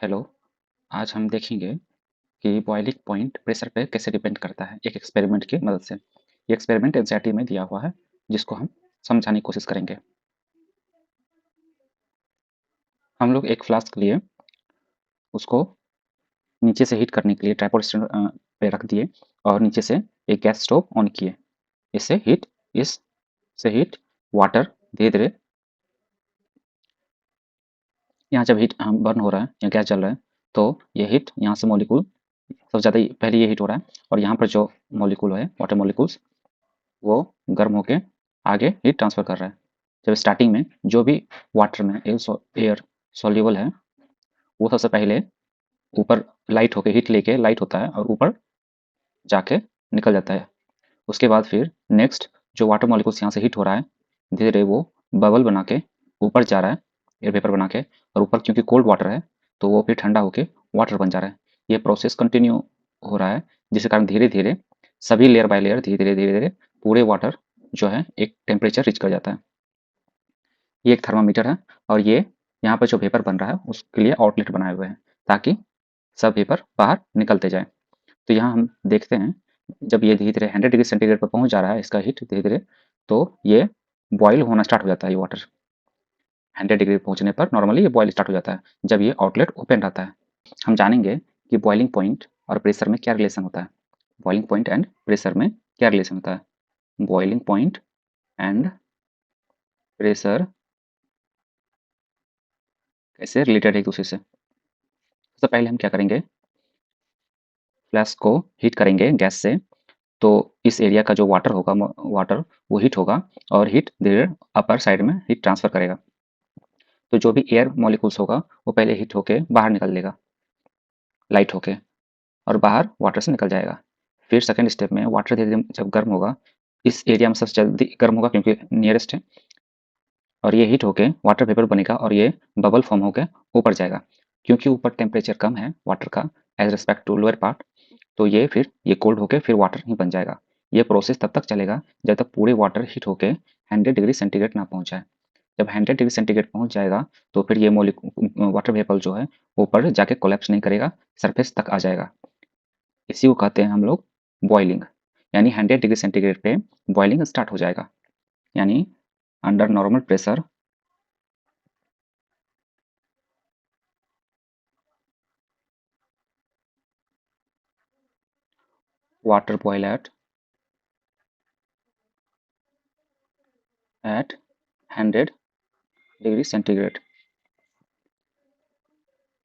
Hello, आज हम देखेंगे कि बॉइलिंग पॉइंट प्रेशर पे कैसे डिपेंड करता है एक एक्सपेरिमेंट की मदद से। ये एक्सपेरिमेंट एनसीईआरटी में दिया हुआ है जिसको हम समझाने की कोशिश करेंगे। हम लोग एक फ्लास्क लिए, उसको नीचे से हीट करने के लिए ट्राइपॉड स्टैंड पे रख दिए और नीचे से एक गैस स्टोव ऑन किए। इससे हीट वाटर धीरे-धीरे यहाँ जब हीट बर्न हो रहा है या गैस जल रहा है तो ये हीट यहाँ से मॉलिक्यूल सबसे ज़्यादा पहले ये हीट हो रहा है और यहाँ पर जो मॉलिक्यूल है वाटर मॉलिक्यूल्स वो गर्म होके आगे हीट ट्रांसफ़र कर रहा है। जब स्टार्टिंग में जो भी वाटर में एयर सॉल्युबल है, वो सबसे पहले ऊपर लाइट होके हीट लेके लाइट होता है और ऊपर जाके निकल जाता है। उसके बाद फिर नेक्स्ट जो वाटर मॉलिक्यूल्स यहाँ से हीट हो रहा है, धीरे-धीरे वो बबल बना के ऊपर जा रहा है, एयर वेपर बना के और ऊपर क्योंकि कोल्ड वाटर है, तो वो फिर ठंडा होके वाटर बन जा रहा है। ये प्रोसेस कंटिन्यू हो रहा है, जिसके कारण धीरे-धीरे सभी लेयर बाय लेयर धीरे-धीरे, धीरे-धीरे पूरे वाटर जो है एक टेम्परेचर रीच कर जाता है। ये एक थर्मामीटर है और ये यहाँ पर जो वेपर बन रहा है, उसके लिए आउटलेट बनाए हुए हैं, ताकि सब वेपर बाहर निकलते जाएँ। तो यहाँ हम देखते हैं जब ये धीरे-धीरे 100 डिग्री सेंटीग्रेड पर पहुँच जा रहा है इसका हीट धीरे-धीरे, तो ये बॉयल होना स्टार्ट हो जाता है ये वाटर। 100 डिग्री पहुँचने पर नॉर्मली ये बॉयल स्टार्ट हो जाता है, जब ये आउटलेट ओपन रहता है। हम जानेंगे कि बॉइलिंग पॉइंट और प्रेशर में क्या रिलेशन होता है। बॉइलिंग पॉइंट एंड प्रेशर में क्या रिलेशन होता है? बॉइलिंग पॉइंट एंड प्रेशर कैसे रिलेटेड है एक दूसरे से? सबसे पहले हम क्या करेंगे, फ्लास्क को हीट करेंगे गैस से, तो इस एरिया का जो वाटर होगा वाटर वो हीट होगा और हीट धीरे अपर साइड में हीट ट्रांसफर करेगा। तो जो भी एयर मॉलिक्यूल्स होगा वो पहले हीट होके बाहर निकल लेगा लाइट होके और बाहर वाटर से निकल जाएगा। फिर सेकंड स्टेप में वाटर धीरे धीरे जब गर्म होगा, इस एरिया में सबसे जल्दी गर्म होगा क्योंकि नियरेस्ट है और ये हीट होके वाटर वेपर बनेगा और ये बबल फॉर्म होके ऊपर जाएगा। क्योंकि ऊपर टेम्परेचर कम है वाटर का as respect to lower part, तो ये कोल्ड होके फिर वाटर ही बन जाएगा। ये प्रोसेस तब तक चलेगा जब तक पूरे वाटर हीट होके 100 डिग्री सेंटीग्रेड ना पहुंच जाए। जब 100 डिग्री सेंटीग्रेड पहुंच जाएगा तो फिर ये वाटर वेपर जो है ऊपर जाके कोलैप्स नहीं करेगा, सरफेस तक आ जाएगा। इसी को कहते हैं हम लोग बॉइलिंग। यानी 100 डिग्री सेंटीग्रेड पे बॉइलिंग स्टार्ट हो जाएगा। यानी under normal pressure water boil at 100 degree centigrade.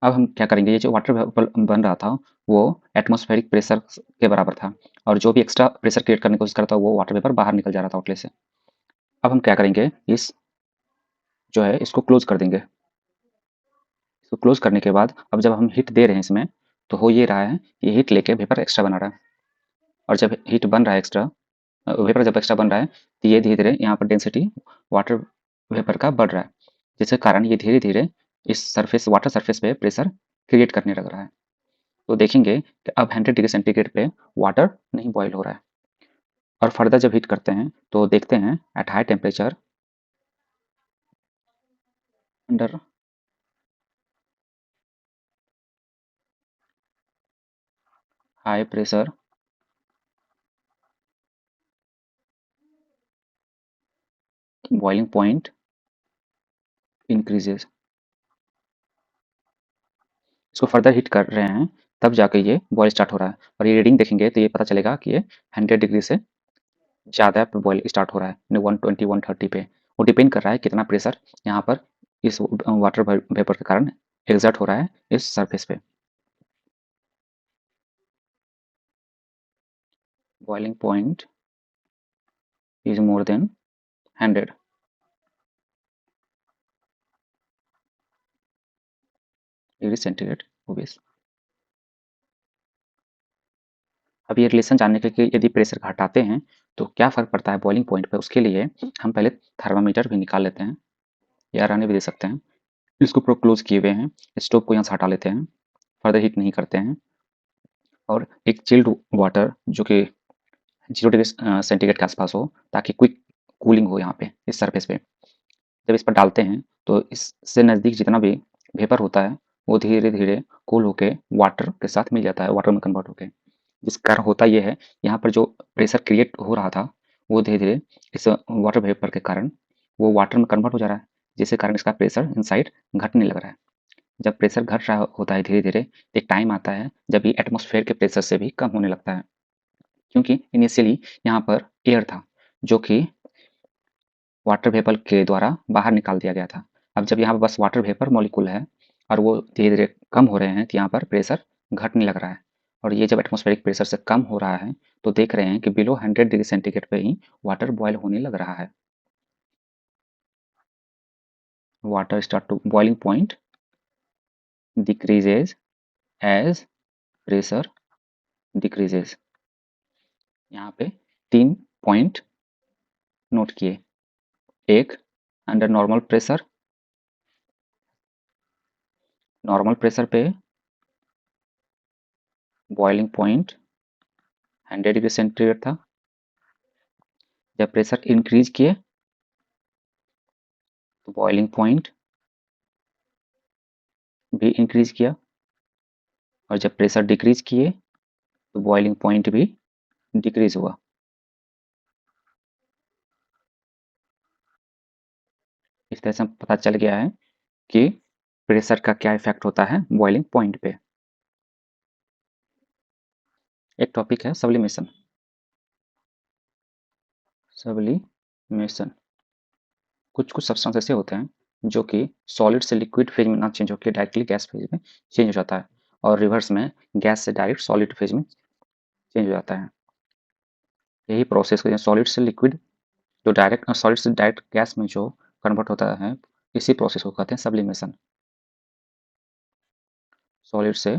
अब हम क्या करेंगे, ये जो वाटर वेपर बन रहा था वो एटमॉस्फेरिक प्रेशर के बराबर था और जो भी एक्स्ट्रा प्रेशर क्रिएट करने की कोशिश करता वो वाटर वेपर बाहर निकल जा रहा था आउटलेट से। अब हम क्या करेंगे, इस जो है इसको क्लोज कर देंगे। इसको क्लोज करने के बाद अब जब हम हीट दे रहे हैं इसमें, तो हो ये रहा है, ये हीट लेके वेपर एक्स्ट्रा बना रहा है और जब हीट बन रहा है एक्स्ट्रा, वेपर जब एक्स्ट्रा बन रहा है तो ये धीरे धीरे यहाँ पर डेंसिटी वाटर वेपर का बढ़ रहा है, जिसके कारण ये धीरे धीरे इस सरफेस वाटर सरफेस पे प्रेशर क्रिएट करने लग रहा है। तो देखेंगे कि अब 100 डिग्री सेंटीग्रेड पे वाटर नहीं बॉयल हो रहा है और फर्दर जब हीट करते हैं तो देखते हैं at high temperature under high pressure boiling point increases. इसको फर्दर हीट कर रहे हैं तब जाके ये बॉयल स्टार्ट हो रहा है और ये रीडिंग देखेंगे तो ये पता चलेगा कि ये 100 डिग्री से ज़्यादा पे बॉयल स्टार्ट हो रहा है 120 130 पे। वो डिपेंड कर रहा है कितना प्रेशर यहाँ पर इस वाटर वेपर के कारण एग्जर्ट हो रहा है इस सरफेस पे। Boiling point is more than 100 degree centigrade obese. अब ये रिलेशन जानने के लिए यदि प्रेशर घटाते हैं तो क्या फ़र्क पड़ता है बॉइलिंग पॉइंट पे, उसके लिए हम पहले थर्मामीटर भी निकाल लेते हैं या रहने भी दे सकते हैं। इसको पूरा क्लोज किए हुए हैं, स्टोव को यहाँ से हटा लेते हैं, फर्दर हीट नहीं करते हैं और एक चिल्ड वाटर जो कि 0 डिग्री सेंटीग्रेड के आसपास हो, ताकि क्विक कूलिंग हो यहाँ पे इस सरफेस पे। जब इस पर डालते हैं तो इससे नज़दीक जितना भी वेपर होता है वो धीरे धीरे कूल होके वाटर के साथ मिल जाता है, वाटर में कन्वर्ट होके। जिस कारण होता ये है, यहाँ पर जो प्रेशर क्रिएट हो रहा था वो धीरे धीरे इस वाटर वेपर के कारण वो वाटर में कन्वर्ट हो जा रहा है, जिसके कारण इसका प्रेशर इनसाइड घटने लग रहा है। जब प्रेशर घट रहा होता है धीरे धीरे, एक टाइम आता है जब ये एटमॉस्फेयर के प्रेशर से भी कम होने लगता है, क्योंकि इनिशियली यहाँ पर एयर था जो कि वाटर वेपर के द्वारा बाहर निकाल दिया गया था। अब जब यहाँ पर बस वाटर वेपर मॉलिक्यूल है और वो धीरे धीरे कम हो रहे हैं, तो यहाँ पर प्रेशर घटने लग रहा है। और ये जब एटमॉस्फेरिक प्रेशर से कम हो रहा है तो देख रहे हैं कि बिलो 100 डिग्री सेंटीग्रेड पे ही वाटर बॉयल होने लग रहा है। Water start to boiling point decreases as pressure decreases. यहाँ पे 3 पॉइंट नोट किए। एक, अंडर नॉर्मल प्रेशर पे बॉइलिंग पॉइंट 100 डिग्री सेंटीग्रेड था। जब प्रेशर इंक्रीज किए तो बॉइलिंग पॉइंट भी इंक्रीज किया, और जब प्रेशर डिक्रीज किए तो बॉइलिंग पॉइंट भी डिक्रीज हुआ। इस तरह से पता चल गया है कि प्रेशर का क्या इफेक्ट होता है बॉइलिंग पॉइंट पे। एक टॉपिक है सब्लिमेशन। सब्लिमेशन कुछ कुछ सब्सटेंस ऐसे होते हैं जो कि सॉलिड से लिक्विड फेज में ना चेंज होकर डायरेक्टली गैस फेज में चेंज हो जाता है, और रिवर्स में गैस से डायरेक्ट सॉलिड फेज में चेंज हो जाता है। यही प्रोसेस को सॉलिड से लिक्विड, जो डायरेक्ट सॉलिड से डायरेक्ट गैस में जो कन्वर्ट होता है, इसी प्रोसेस को कहते हैं सब्लिमेशन। सॉलिड से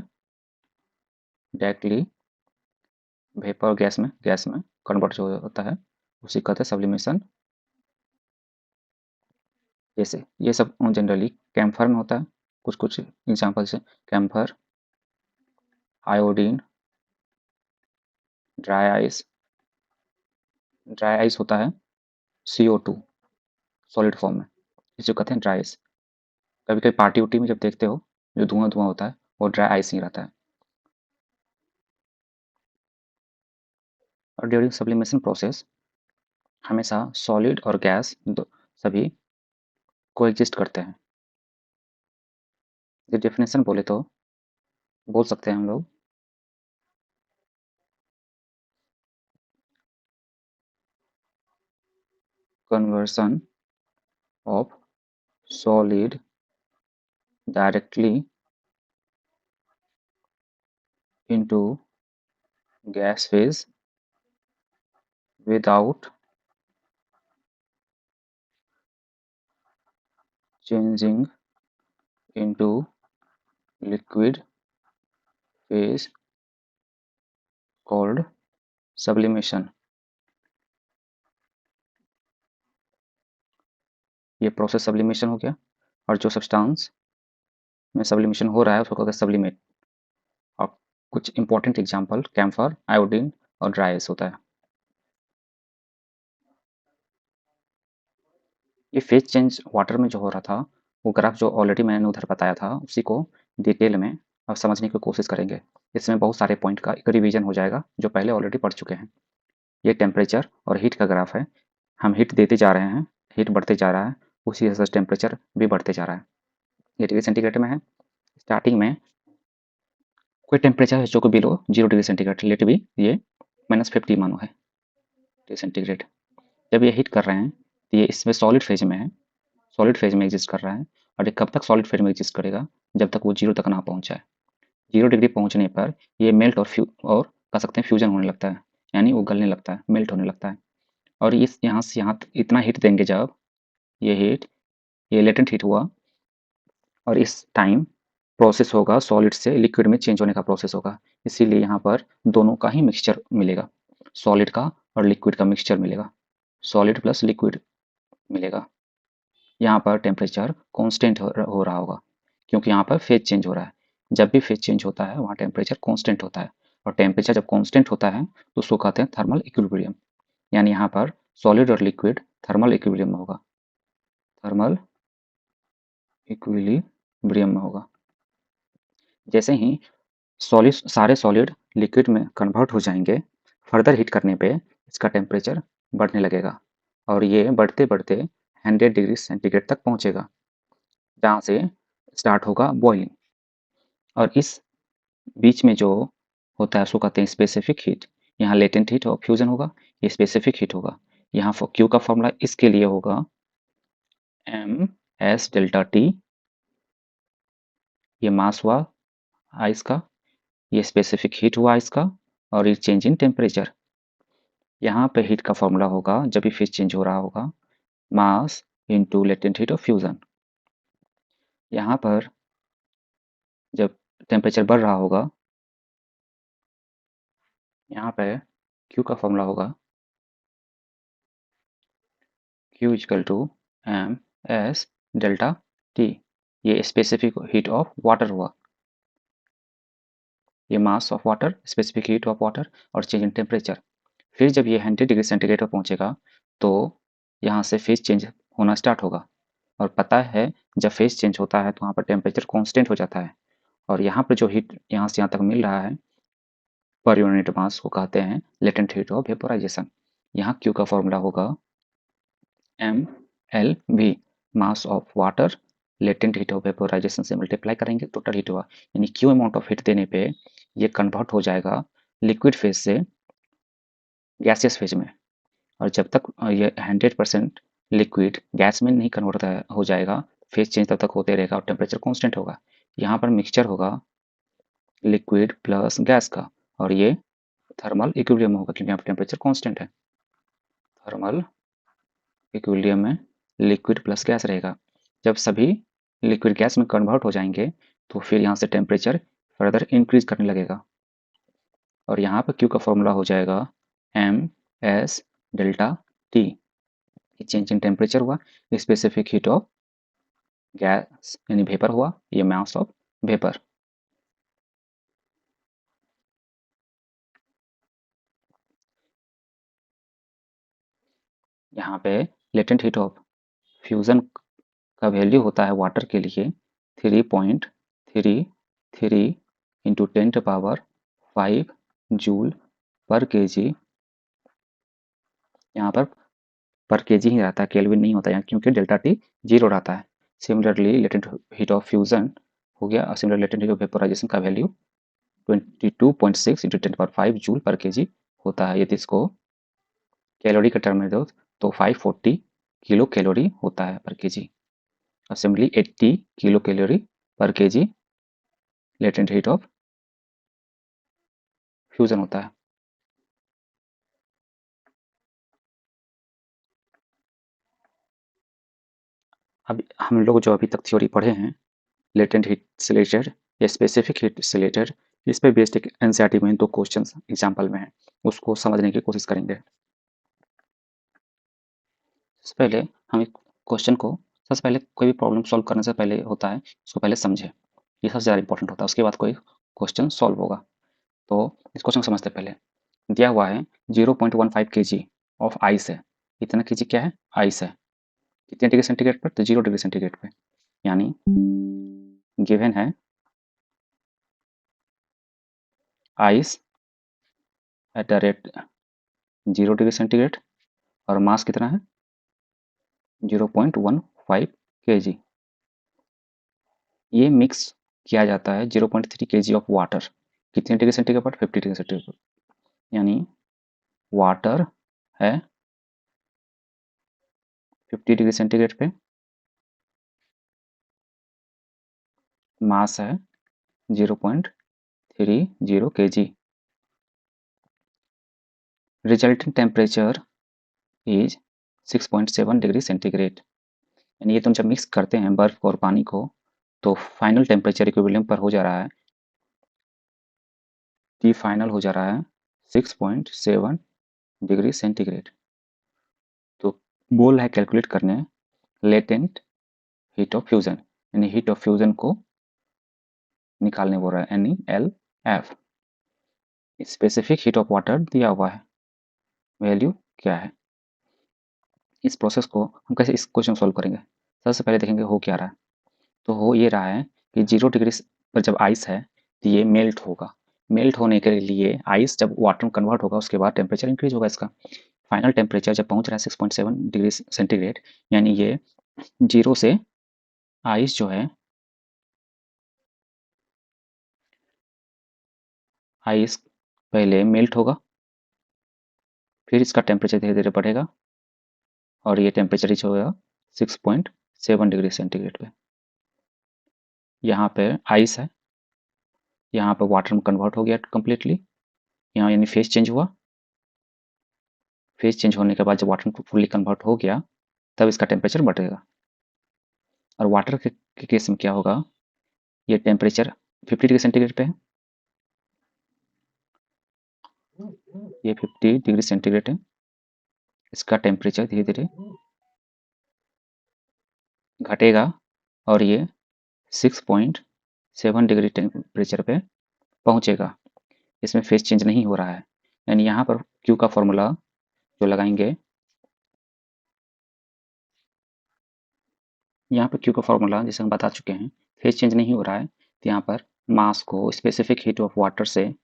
डायरेक्टली वेपर गैस में कन्वर्ट जो होता है उसी कहते हैं सब्लिमेशन। जैसे ये सब जनरली कैम्फर में होता है। कुछ कुछ एग्जाम्पल से camphor, iodine, dry ice. Dry ice होता है CO2 सॉलिड फॉर्म में, इसे कहते हैं ड्राई आइस। कभी कभी पार्टी उटी में जब देखते हो जो धुआं धुआं होता है वो ड्राई आइस ही रहता है। और ड्यूरिंग सब्लिमेशन प्रोसेस हमेशा सॉलिड और गैस सभी कोएग्जिस्ट करते हैं। ये डेफिनेशन बोले तो बोल सकते हैं हम लोग, conversion of solid directly into gas phase without changing into liquid phase called sublimation। ये प्रोसेस सब्लिमेशन हो गया, और जो सब्सटेंस में सब्लिमेशन हो रहा है उसको कहते हैं सब्लिमेट। और कुछ इंपॉर्टेंट एग्जांपल कैम्फर, आयोडीन और ड्राई आइस होता है। ये फेज चेंज वाटर में जो हो रहा था वो ग्राफ जो ऑलरेडी मैंने उधर बताया था उसी को डिटेल में अब समझने की कोशिश करेंगे। इसमें बहुत सारे पॉइंट का एक रिवीजन हो जाएगा जो पहले ऑलरेडी पढ़ चुके हैं। ये टेम्परेचर और हीट का ग्राफ है। हम हीट देते जा रहे हैं, हीट बढ़ते जा रहा है, उसी हिसाब से टेम्परेचर भी बढ़ते जा रहा है। ये डिग्री सेंटीग्रेड में है। स्टार्टिंग में कोई टेम्परेचर है जो कि बिलो 0 डिग्री सेंटीग्रेड, लेट भी ये -50 मानो है डिग्री सेंटीग्रेड। जब ये हीट कर रहे हैं तो ये इसमें सॉलिड फेज में है, सॉलिड फेज में एग्जिस्ट कर रहा है। और ये कब तक सॉलिड फेज में एग्जिस्ट करेगा, जब तक वो 0 तक ना पहुंच जाए। 0 डिग्री पहुंचने पर ये मेल्ट और कह सकते हैं फ्यूजन होने लगता है, यानी वो गलने लगता है, मेल्ट होने लगता है। और इस यहाँ से यहाँ इतना हीट देंगे जब ये हीट, ये लेटेंट हीट हुआ, और इस टाइम प्रोसेस होगा सॉलिड से लिक्विड में चेंज होने का प्रोसेस होगा। इसीलिए यहाँ पर दोनों का ही मिक्सचर मिलेगा, सॉलिड का और लिक्विड का मिक्सचर मिलेगा, सॉलिड प्लस लिक्विड मिलेगा। यहाँ पर टेम्परेचर कांस्टेंट हो रहा होगा, क्योंकि यहाँ पर फेज चेंज हो रहा है। जब भी फेज चेंज होता है वहाँ टेम्परेचर कांस्टेंट होता है, और टेम्परेचर जब कांस्टेंट होता है तो उसको कहते हैं थर्मल इक्विलिब्रियम। यानी यहाँ पर सॉलिड और लिक्विड थर्मल इक्विलिब्रियम में होगा, थर्मल इक्विलिब्रियम में होगा। जैसे ही सॉलिड सारे सॉलिड लिक्विड में कन्वर्ट हो जाएंगे, फर्दर हीट करने पे इसका टेम्परेचर बढ़ने लगेगा और ये बढ़ते बढ़ते 100 डिग्री सेंटीग्रेड तक पहुंचेगा, जहाँ से स्टार्ट होगा बॉइलिंग। और इस बीच में जो होता है उसको कहते हैं स्पेसिफिक हीट। यहाँ लेटेंट हीट और फ्यूजन होगा, ये स्पेसिफिक हीट होगा। यहाँ क्यू का फॉर्मूला इसके लिए होगा एम एस डेल्टा टी, ये मास हुआ आइस का, ये स्पेसिफिक हीट हुआ आइस का, और ये चेंज इन टेम्परेचर। यहाँ पे हीट का फॉर्मूला होगा जब भी फेज चेंज हो रहा होगा, mass into latent heat of fusion. यहाँ पर जब टेम्परेचर बढ़ रहा होगा, यहाँ पे Q का फॉर्मूला होगा Q equal to M S delta T. ये स्पेसिफिक हीट ऑफ वाटर हुआ, ये mass of water, specific heat of water और चेंज इन टेम्परेचर। फिर जब ये 100 डिग्री सेंटीग्रेड पर पहुंचेगा तो यहाँ से फेज चेंज होना स्टार्ट होगा। और पता है जब फेज चेंज होता है तो वहाँ पर टेम्परेचर कांस्टेंट हो जाता है। और यहाँ पर जो हीट यहाँ से यहाँ तक मिल रहा है पर यूनिट मास को कहते हैं लेटेंट हीट ऑफ वेपोराइजेशन। यहाँ Q का फॉर्मूला होगा M L V, mass of water latent heat of vaporisation से मल्टीप्लाई करेंगे टोटल हीट हुआ, यानी Q अमाउंट ऑफ हीट देने पे ये कन्वर्ट हो जाएगा लिक्विड फेज से गैसियस फेज में। और जब तक ये 100% लिक्विड गैस में नहीं कन्वर्ट हो जाएगा, फेज चेंज तब तक होते रहेगा और टेम्परेचर कांस्टेंट होगा। यहाँ पर मिक्सचर होगा लिक्विड प्लस गैस का और ये थर्मल इक्विलिब्रियम होगा क्योंकि यहाँ पर टेम्परेचर कांस्टेंट है। थर्मल इक्विलिब्रियम में लिक्विड प्लस गैस रहेगा। जब सभी लिक्विड गैस में कन्वर्ट हो जाएंगे तो फिर यहाँ से टेम्परेचर फर्दर इंक्रीज करने लगेगा और यहाँ पर Q का फॉर्मूला हो जाएगा M S delta T. Change in temperature हुआ, स्पेसिफिक हीट ऑफ गैस यानी वेपर हुआ, ये मास ऑफ वेपर। यहाँ पे लेटेंट हीट ऑफ फ्यूजन का वैल्यू होता है वाटर के लिए 3.33 इंटू 10⁵ जूल पर केजी। यहाँ पर केजी ही रहता है, केल्विन नहीं होता यहाँ क्योंकि डेल्टा टी जीरो रहता है। Similarly latent heat of fusion हो गया, similar latent heat of vaporisation का वैल्यू 22.6 इंटू 10⁵ जूल पर केजी होता है। यदि इसको कैलोरी का टर्म में दो तो 540 किलो कैलोरी होता है पर केजी। और सिमिलरली 80 किलो कैलोरी पर KG latent heat of fusion होता है। अब हम लोग जो अभी तक थ्योरी पढ़े हैं लेटेंट हीट से रिलेटेड या स्पेसिफिक हीट से रिलेटेड, इस पर बेस्ड एक एनसीईआरटी में 2 क्वेश्चंस एग्जांपल में हैं, उसको समझने की कोशिश करेंगे। सबसे पहले हम एक क्वेश्चन को, सबसे पहले कोई भी प्रॉब्लम सॉल्व करने से पहले होता है इसको पहले समझें, ये सबसे ज़्यादा इंपॉर्टेंट होता है, उसके बाद कोई क्वेश्चन सॉल्व होगा। तो इस क्वेश्चन को समझते पहले दिया हुआ है 0.15 केजी ऑफ आइस है। इतना केजी क्या है? आइस है। कितने डिग्री सेंटीग्रेड पर? तो 0 डिग्री सेंटीग्रेड पे, यानी गिवन है ice at the rate 0 degree centigrade और मास कितना है 0.15 केजी। ये मिक्स किया जाता है 0.3 केजी ऑफ वाटर, कितने डिग्री सेंटीग्रेड पर? 50 डिग्री सेंटीग्रेड पर, यानी वाटर है 50 डिग्री सेंटीग्रेड पे, मास है 0.30 KG. Resulting temperature is 6.7 degree centigrade. यानी ये तुम जब मिक्स करते हैं बर्फ और पानी को तो फाइनल टेम्परेचर इक्विलिब्रियम पर हो जा रहा है, टी फाइनल हो जा रहा है 6.7 डिग्री सेंटीग्रेड। तो बोल है कैलकुलेट करने लेटेंट हीट ऑफ फ्यूजन, यानी हीट ऑफ फ्यूजन को निकालने बोल रहा है NELF। Specific heat of water दिया हुआ है, वैल्यू क्या है। इस प्रोसेस को हम कैसे इस क्वेश्चन सॉल्व करेंगे, सबसे पहले देखेंगे हो क्या रहा है। तो हो ये रहा है कि 0 डिग्री पर जब आइस है तो ये मेल्ट होगा। मेल्ट होने के लिए आइस जब वाटर में कन्वर्ट होगा उसके बाद टेम्परेचर इंक्रीज होगा इसका। फाइनल टेम्परेचर जब पहुंच रहा है 6.7 डिग्री सेंटीग्रेड, यानी ये 0 से आइस जो है, आइस पहले मेल्ट होगा, फिर इसका टेम्परेचर धीरे धीरे बढ़ेगा और ये टेम्परेचर रीच होगा 6.7 डिग्री सेंटीग्रेड पे। यहाँ पे आइस है, यहाँ पे वाटर में कन्वर्ट हो गया कम्प्लीटली, यहाँ यानी फेज चेंज हुआ। फेज चेंज होने के बाद जब वाटर में फुल्ली कन्वर्ट हो गया तब इसका टेम्परेचर बढ़ेगा। और वाटर के केस में क्या होगा, ये टेम्परेचर 50 डिग्री सेंटीग्रेड पे है, ये 50 डिग्री सेंटीग्रेड है, इसका टेम्परेचर धीरे धीरे घटेगा और ये 6.7 डिग्री टेम्परेचर पे पहुंचेगा। इसमें फेज चेंज नहीं हो रहा है, यानी यहाँ पर क्यू का फॉर्मूला जो लगाएंगे, यहाँ पर क्यू का फॉर्मूला जैसे हम बता चुके हैं, फेज चेंज नहीं हो रहा है तो यहाँ पर मास को स्पेसिफिक हीट ऑफ वाटर से,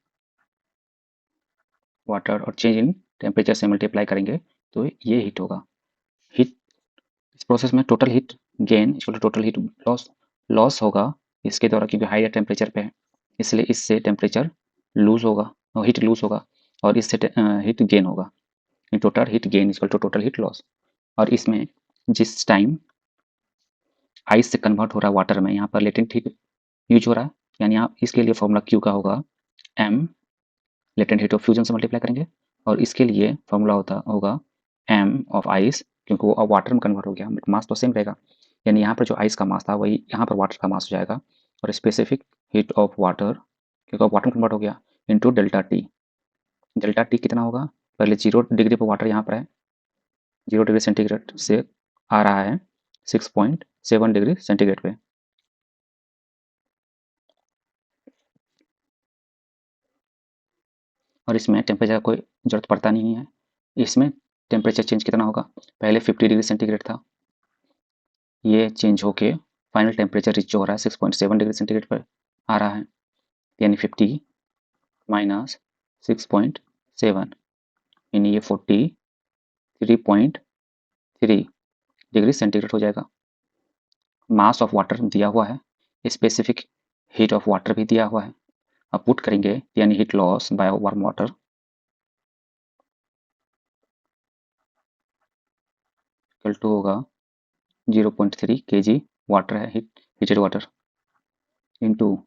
वाटर और चेंज इन टेम्परेचर से मल्टीप्लाई करेंगे तो ये हीट होगा। हीट इस प्रोसेस में total heat gain equal to total heat loss, loss होगा इसके द्वारा क्योंकि हायर टेम्परेचर पे है, इसलिए इससे टेम्परेचर लूज होगा और हीट लूज होगा और इससे हीट गेन होगा। Total heat gain equal to total heat loss. और इसमें जिस टाइम आइस से कन्वर्ट हो रहा है वाटर में, यहाँ पर लेटेंट हीट यूज हो रहा है, यानी आप इसके लिए फॉर्मूला क्यू का होगा M, latent heat of fusion से मल्टीप्लाई करेंगे, और इसके लिए फॉर्मूला होगा एम ऑफ आइस, क्योंकि वो अब वाटर में कन्वर्ट हो गया बट मास तो सेम रहेगा, यानी यहाँ पर जो आइस का मास था वही यहाँ पर वाटर का मास हो जाएगा, और स्पेसिफिक हीट ऑफ वाटर क्योंकि अब वाटर में कन्वर्ट हो गया into delta T. Delta T कितना होगा, पहले 0 डिग्री पर वाटर यहाँ पर है, 0 डिग्री सेंटीग्रेड से आ रहा है 6.7 डिग्री सेंटीग्रेड पे। और इसमें टेम्परेचर कोई ज़रूरत पड़ता नहीं है। इसमें टेम्परेचर चेंज कितना होगा, पहले 50 डिग्री सेंटीग्रेड था, ये चेंज होके फाइनल टेम्परेचर रीच हो रहा है 6.7 डिग्री सेंटीग्रेड पर आ रहा है, यानी 50 माइनस 6.7 यानी ये 43.3 डिग्री सेंटीग्रेड हो जाएगा। मास ऑफ वाटर दिया हुआ है, स्पेसिफिक हीट ऑफ वाटर भी दिया हुआ है। अब पुट करेंगे यानी heat loss by warm water equal to होगा 0.3 kg वाटर है, heated water into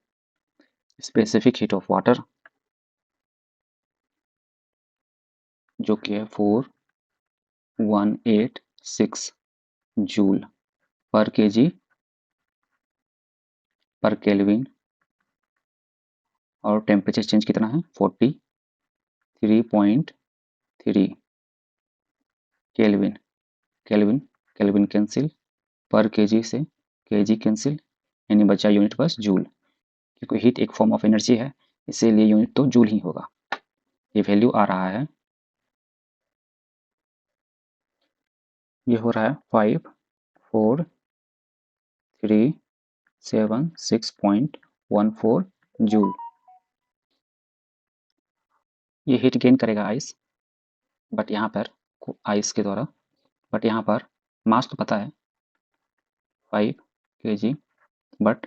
specific heat of water जो कि है 4186 जूल पर केजी पर केल्विन, और टेम्परेचर चेंज कितना है 43.3 केल्विन, केल्विन केल्विन कैंसिल, पर केजी से केजी कैंसिल, यानी बचा यूनिट बस जूल, क्योंकि हीट एक फॉर्म ऑफ एनर्जी है इसीलिए यूनिट तो जूल ही होगा। ये वैल्यू आ रहा है, ये हो रहा है 54376.14 जूल। ये हीट गेन करेगा आइस, बट यहाँ पर आइस के द्वारा, बट यहाँ पर मास तो पता है 5 kg, but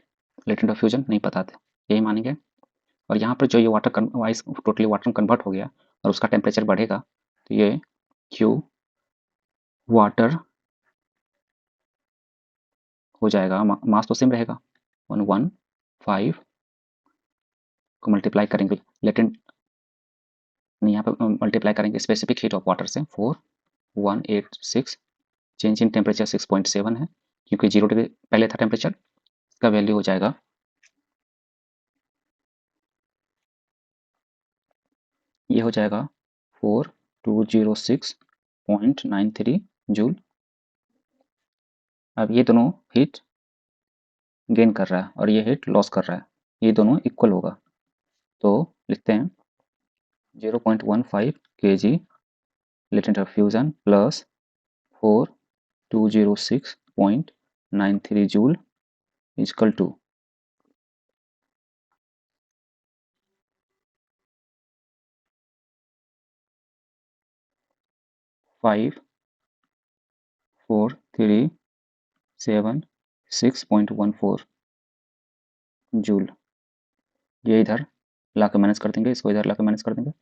latent of fusion नहीं पता थे, यही मानेंगे। और यहाँ पर जो ये वाटर आइस टोटली वाटर में कन्वर्ट हो गया और उसका टेम्परेचर बढ़ेगा तो ये क्यू वाटर हो जाएगा, मास तो सेम रहेगा 115 को मल्टीप्लाई करेंगे लेटेंट, यहाँ पर मल्टीप्लाई करेंगे स्पेसिफिक हीट ऑफ वाटर से 4186, चेंज इन टेम्परेचर 6.7 है क्योंकि 0 डिग्री पहले था टेम्परेचर, इसका वैल्यू हो जाएगा, ये हो जाएगा 4206.93 जूल। अब ये दोनों हीट गेन कर रहा है और ये हीट लॉस कर रहा है, ये दोनों इक्वल होगा, तो लिखते हैं 0.15 kg latent of fusion plus 4206.93 joule equal to 54376.14 joule. ये इधर ला के माइनस कर देंगे, इसको इधर ला के माइनस कर देंगे।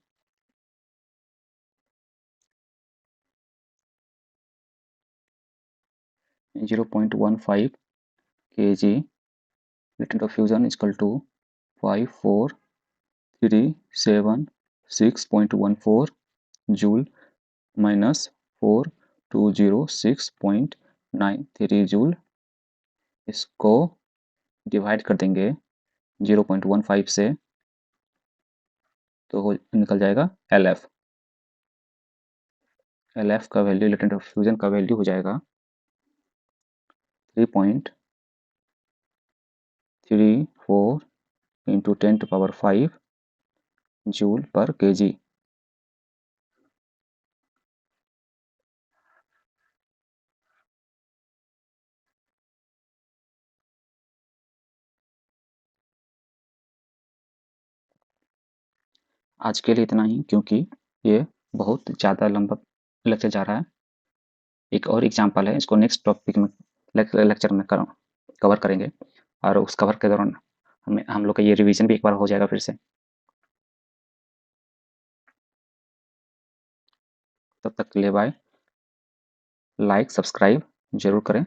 Zero point one five K G related of fusion equal to 54376.14 joule minus 4206.93 joule. इसको डिवाइड कर देंगे 0.15 से, तो निकल जाएगा LF। LF का वैल्यू लेटेंट ऑफ फ्यूजन का वैल्यू हो जाएगा 3.34 इंटू 10⁵ जूल पर kg। आज के लिए इतना ही, क्योंकि ये बहुत ज़्यादा लंबा लेक्चर जा रहा है। एक और एग्जांपल है, इसको नेक्स्ट टॉपिक में लेक्चर में कवर करेंगे, और उस कवर के दौरान हम लोग का ये रिवीजन भी एक बार हो जाएगा फिर से। तब तक के लिए बाय। लाइक सब्सक्राइब जरूर करें।